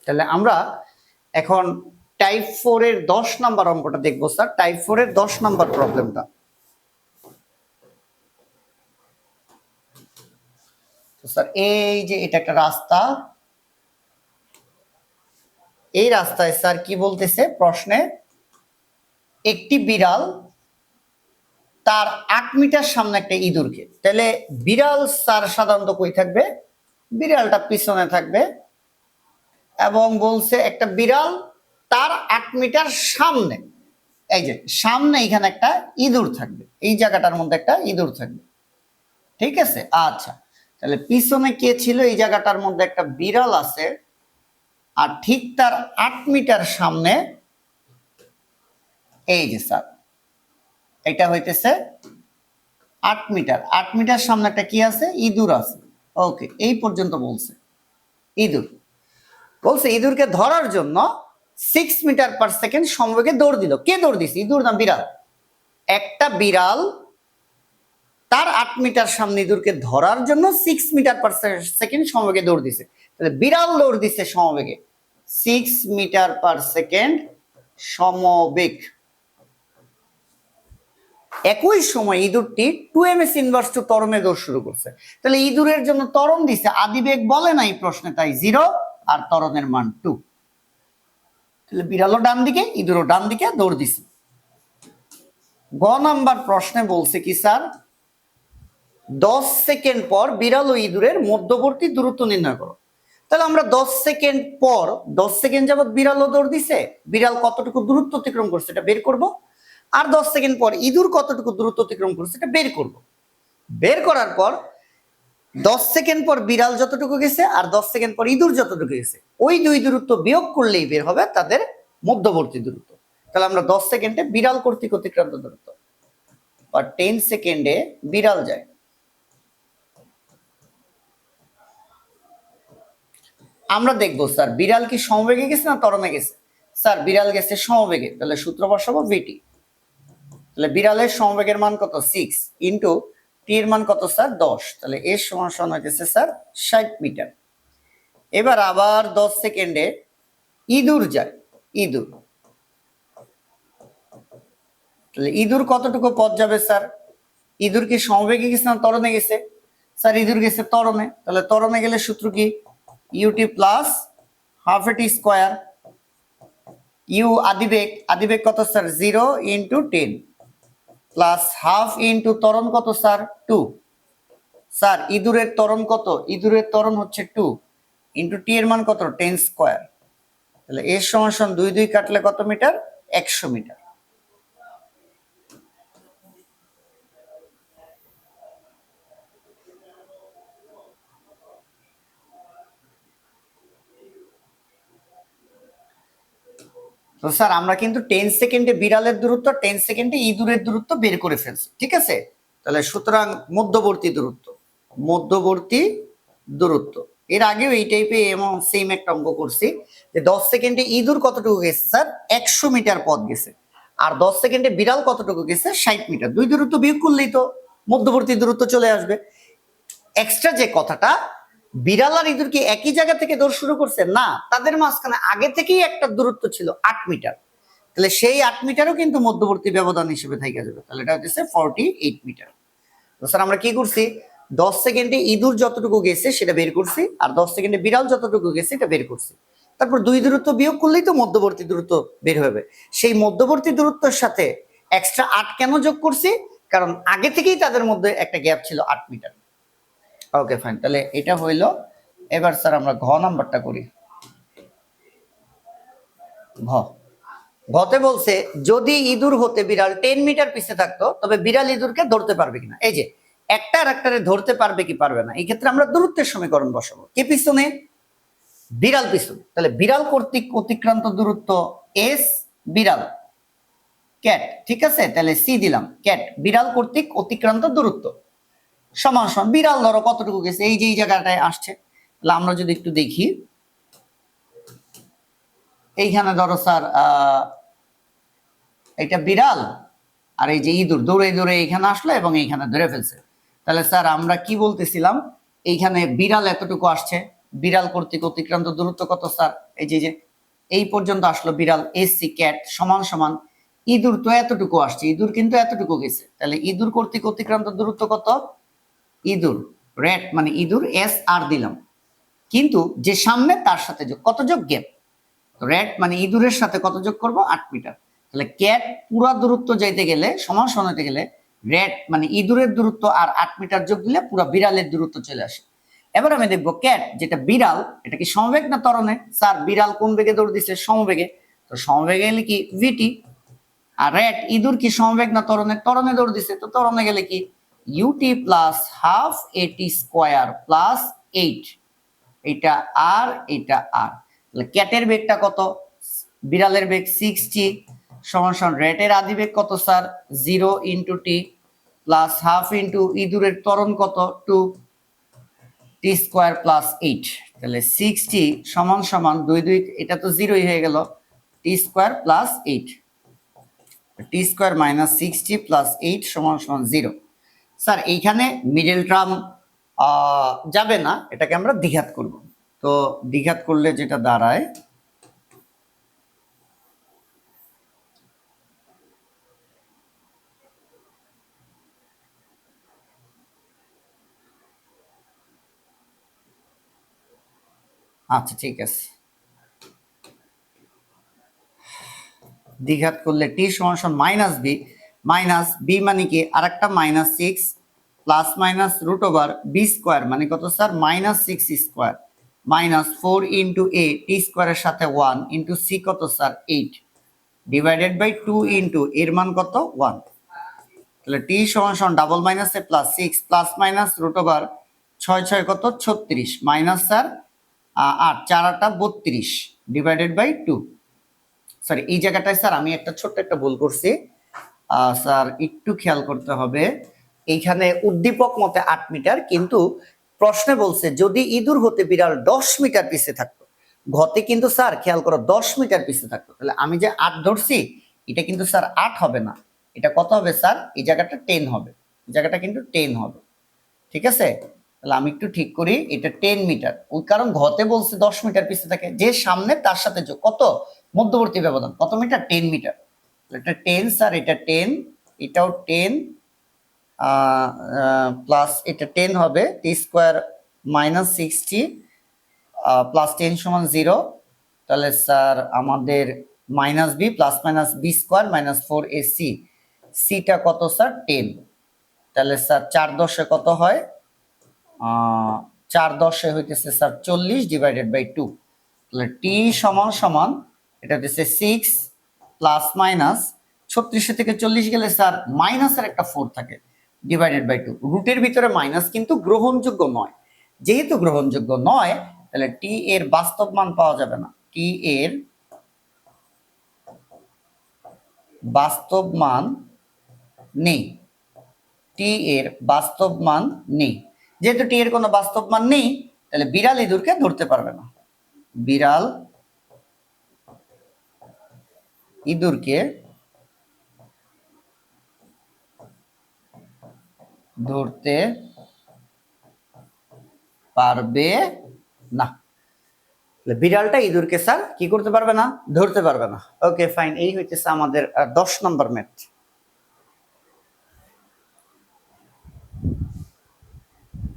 তাহলে আমরা এখন টাইপ 4 এর 10 নাম্বার অঙ্কটা দেখবো স্যার। টাইপ 4 এর 10 নাম্বার প্রবলেমটা। তো স্যার এই যে এটা একটা রাস্তা, এই রাস্তায় স্যার কি বলতেছে প্রশ্নে, একটি বিড়াল তার 8 মিটার সামনে একটা ইঁদুরকে। তাহলে বিড়াল স্যার সাধারণত কই থাকবে, বিড়ালটা পিছনে থাকবে, এবং বলছে একটা বিড়াল তার 8 মিটার সামনে, এই যে সামনে এখানে একটা ইঁদুর থাকবে, এই জায়গাটার মধ্যে একটা ইঁদুর থাকবে, ঠিক আছে। আচ্ছা, তাহলে পিছনে কে ছিল, এই জায়গাটার মধ্যে একটা বিড়াল আছে, আর ঠিক তার 8 মিটার সামনে এই যে স্যার এটা হইতেছে 8 মিটার, 8 মিটার সামনে একটা কি আছে, ইঁদুর আছে। ওকে, এই পর্যন্ত বলছে। ইঁদুর বলছে ইঁদুরকে ধরার জন্য 6 মিটার পার সেকেন্ড সমবেগে দৌড় দিল। কে দৌড় দিছে, ইঁদুর না বিড়াল? একটা বিড়াল তার 8 মিটার সামনে ইঁদুরকে ধরার জন্য 6 মিটার পার সেকেন্ড সমবেগে দৌড় দিছে। তাহলে বিড়াল দৌড় দিছে সমবেগে 6 মিটার পার সেকেন্ড সমবেগ। একই সময় ইঁদুরটি 2ms ইনভার্স টু ত্বরণে দৌড় শুরু করছে। তাহলে ইঁদুরের জন্য ত্বরণ দিছে, আদিবেগ বলে নাই প্রশ্নে, তাই 0 আর ত্বরণের মান 2। তাহলে বিড়ালও ডান দিকে, ইঁদুরও ডান দিকে দৌড় দিছে। গ নাম্বার প্রশ্নে বলছে কি স্যার, 10 সেকেন্ড পর বিড়াল ও ইঁদুরের মধ্যবর্তী দূরত্ব নির্ণয় করো। তাহলে আমরা 10 সেকেন্ড পর, 10 সেকেন্ড যাবত বিড়ালও দৌড় দিছে, বিড়াল কতটুকু দূরত্ব অতিক্রম করছে এটা বের করব, আর 10 সেকেন্ড পর ইঁদুর কতটুকু দূরত্ব অতিক্রম করছে এটা বের করব। বের করার পর 10 সেকেন্ড পর বিড়াল যতটুকু গেছে আর 10 সেকেন্ড পর ইঁদুর যতটুকু গেছে, ওই দুই দূরত্ব বিয়োগ করলেই বের হবে তাদের মধ্যবর্তী দূরত্ব। তাহলে আমরা 10 সেকেন্ডে বিড়াল কর্তৃক অতিক্রান্ত দূরত্ব, বা 10 সেকেন্ডে বিড়াল যায়, আমরা দেখবো স্যার বিড়াল কি সমবেগে গেছে না ত্বরণে গেছে। স্যার বিড়াল গেছে সমবেগে, তাহলে সূত্র বসাবো ভিটি। তাহলে বিড়ালের সমবেগের মান কত, 6 ইন্টু টি এর মান কত স্যার, 10। তাহলে এর সমান সমান হচ্ছে স্যার 60 মিটার। এবার আবার 10 সেকেন্ডে ইঁদুর যায়, ইঁদুর, তাহলে ইঁদুর কতটুকু পথ যাবে স্যার, ইঁদুর কি সমবেগে গেছে না ত্বরণে গেছে? স্যার ইঁদুর গেছে ত্বরণে, তাহলে ত্বরণে গেলে সূত্র কি, ইউটি প্লাস হাফ এটি স্কোয়ার, ইউ আদিবেগ, আদিবেগ কত sir 0 into 10 plus half into ত্বরণ কত স্যার 2। স্যার ইঁদুরের ত্বরণ কত, ইঁদুরের ত্বরণ হচ্ছে 2 ইন্টু টি এর মান কত 10 স্কোয়ার। তাহলে এর সমান সমান 2 2 কাটলে কত মিটার, 100 মিটার। তো স্যার আমরা কিন্তু 10 সেকেন্ডে বিড়ালের দূরত্ব, 10 সেকেন্ডে ইঁদুরের দূরত্ব বের করে ফেলছি, ঠিক আছে। তাহলে সুতরাং মধ্যবর্তী দূরত্ব, মধ্যবর্তী দূরত্ব, এর আগেও এই টাইপে এমন সেম একটা অঙ্ক করছি যে 10 সেকেন্ডে ইঁদুর কতটুকু গেছে স্যার, 100 মিটার পথ গেছে, আর 10 সেকেন্ডে বিড়াল কতটুকু গেছে, 60 মিটার। দুই দূরত্ব বিয়োগ করলেই তো মধ্যবর্তী দূরত্ব চলে আসবে। এক্সট্রা যে কথাটা, বিড়াল আর ইঁদুর কি একই জায়গা থেকে দৌড় শুরু করছে না, তাদের মাঝখানে আগে থেকেই একটা দূরত্ব ছিল 8 মিটার। তাহলে সেই 8 মিটারও কিন্তু মধ্যবর্তী ব্যবধান হিসেবে থেকে যাবে, তাহলে এটা হচ্ছে 48 মিটার। তো স্যার আমরা কি করছি, 10 সেকেন্ডে ইঁদুর যতটুকু গেছে সেটা বের করছি, আর 10 সেকেন্ডে বিড়াল যতটুকু গেছে এটা বের করছি। তারপর দুই দূরত্ব বিয়োগ করলেই তো মধ্যবর্তী দূরত্ব বের হবে। সেই মধ্যবর্তী দূরত্বের সাথে এক্সট্রা 8 কেন যোগ করছি, কারণ আগে থেকেই তাদের মধ্যে একটা গ্যাপ ছিল 8 মিটার। ওকে ফাইন, তাহলে এটা হইল। এবার স্যার আমরা ঘ নাম্বারটা করি। ঘতে বলছে যদি ইঁদুর হতে বিড়াল 10 মিটার পিছিয়ে থাকতো তবে বিড়াল ইঁদুরকে ধরতে পারবে কিনা। এই যে একটা আর একটারে ধরতে পারবে কি পারবে না, এই ক্ষেত্রে আমরা দূরত্বের সমীকরণ বসাবো। কে পিছনে, বিড়াল পিছনে, তাহলে বিড়াল কর্তৃক অতিক্রান্ত দূরত্ব এস, বিড়াল ক্যাট, ঠিক আছে। তাহলে সি দিলাম, ক্যাট বিড়াল কর্তৃক অতিক্রান্ত দূরত্ব সমান সমান বিড়াল ধরো কতটুকু গেছে, এই যে এই জায়গাটায় আসছে। তাহলে আমরা যদি একটু দেখি, এইখানে ধরো স্যার এটা বিড়াল, আর এই যে ইঁদুর দৌড়ে দৌড়ে এইখানে আসলো এবং এইখানে ধরে ফেলছে। তাহলে স্যার আমরা কি বলতেছিলাম, এইখানে বিড়াল এতটুকু আসছে, বিড়াল কর্তৃক অতিক্রান্ত দূরত্ব কত স্যার, এই যে এই পর্যন্ত আসলো বিড়াল, এসি ক্যাট সমান সমান ইঁদুর তো এতটুকু আসছে, ইঁদুর কিন্তু এতটুকু গেছে, তাহলে ইঁদুর কর্তৃক অতিক্রান্ত দূরত্ব কত? ইঁদুর, রেট মানে ইঁদুর, এস আর দিলাম, কিন্তু যে সামনে তার সাথে যোগ, কত যোগ? গ্যাপ। রেট মানে ইঁদুরের সাথে কত যোগ করব? 8 মিটার। তাহলে ক্যাট পুরা দূরত্ব যাইতে গেলে, সমান সমান হতে গেলে রেট মানে ইঁদুরের দূরত্ব আর 8 মিটার যোগ দিলে পুরো বিড়ালের দূরত্ব চলে আসে। এবার আমি দেখবো ক্যাট যেটা বিড়াল, এটা কি সমবেগ না ত্বরণে? স্যার বিড়াল কোন বেগে দৌড় দিচ্ছে? সমবেগে। তো সমবেগে গেলে কি? ভিটি। আর রেট ইঁদুর কি সমবেগ না ত্বরণে? ত্বরণে দৌড় দিচ্ছে, তো ত্বরণে গেলে কি? ইউটি প্লাস হাফ এটি স্কোয়ার প্লাস 8, এটা আর এটা আর। তাহলে ক্যাটের বেগটা কত? বিড়ালের বেগ 60 সমান সমান রেটের আদি বেগ কত sir? 0 into T plus half into ইঁদুরের ত্বরণ কত? 2 টি স্কোয়ার প্লাস 8। তাহলে 60 সমান সমান 2 2, এটা তো 0ই হয়ে গেল, টি স্কোয়ার প্লাস 8, টি স্কোয়ার মাইনাস 60 প্লাস 8 সমান সমান 0। স্যার এইখানে মিডল টার্ম যাবে না, এটাকে আমরা দ্বিঘাত করব। তো দ্বিঘাত করলে যেটা দাঁড়ায়, আচ্ছা ঠিক আছে, দ্বিঘাত করলে টি সমান সমান মাইনাস বি, মাইনাস বি মানে কি? আর একটা minus 6 plus minus root over B square মানে কত sir? Minus 6 square minus 4 into A T স্কোয়ারের সাথে 1 ইন্টু সি কত স্যার? 8 ডিভাইডেড বাই 2 ইন্টু এর মান কত? 1। তাহলে টি সমান সমান double minus A plus 6 plus minus root over 6 6 কত? 36 minus sir 8 4 8 32 divided by 2। Sorry এই জায়গাটায় স্যার আমি একটা ছোট্ট একটা ভুল করছি, স্যার একটু খেয়াল করতে হবে। এইখানে উদ্দীপক মতে 8 মিটার, কিন্তু প্রশ্নে বলছে যদি ইঁদুর হতে বিড়াল 10 মিটার পিছে থাকতো, ঘতে কিন্তু স্যার খেয়াল করো 10 মিটার পিছে থাকতো, তাহলে আমি যে 8 ধরছি এটা কিন্তু স্যার 8 হবে না, এটা কত হবে স্যার? এই জায়গাটা 10 হবে, এই জায়গাটা কিন্তু 10 হবে, ঠিক আছে? তাহলে আমি একটু ঠিক করি, এটা 10 মিটার, ওই কারণ ঘতে বলছে 10 মিটার পিছে থাকে, যে সামনে তার সাথে যোগ কত? মধ্যবর্তী ব্যবধান কত মিটার? 10 মিটার। এটা 10 স্যার, এটা 10, এটাও 10 প্লাস এটা 10 হবে, টি স্কোয়ার মাইনাস 60 প্লাস 10 সমান 0। তাহলে স্যার আমাদের minus b plus minus b square minus 4 a c, সিটা কত স্যার? 10। তাহলে স্যার 4 10 কত হয়? 4 10 হইতেছে স্যার 40 ডিভাইডেড বাই 2। তাহলে টি সমান সমান এটা হচ্ছে 6 প্লাস মাইনাস 36 থেকে 40 গেলে স্যার মাইনাসের একটা 4 থাকে ডিভাইডেড বাই 2। রুটের ভিতরে মাইনাস কিন্তু গ্রহণযোগ্য নয়, যেহেতু গ্রহণযোগ্য নয় তাহলে টি এর বাস্তব মান পাওয়া যাবে না, টি এর বাস্তব মান নেই, টি এর বাস্তব মান নেই। যেহেতু টি এর কোনো বাস্তব মান নেই তাহলে বিড়াল ইঁদুরকে ধরতে পারবে না, বিড়াল ইঁদুরকে ধরতে পারবে না, বিড়ালটা ইঁদুরকে স্যার কি করতে পারবে না? ধরতে পারবে না। ওকে ফাইন, এই হইতেছে আমাদের 10 নম্বর ম্যাথ।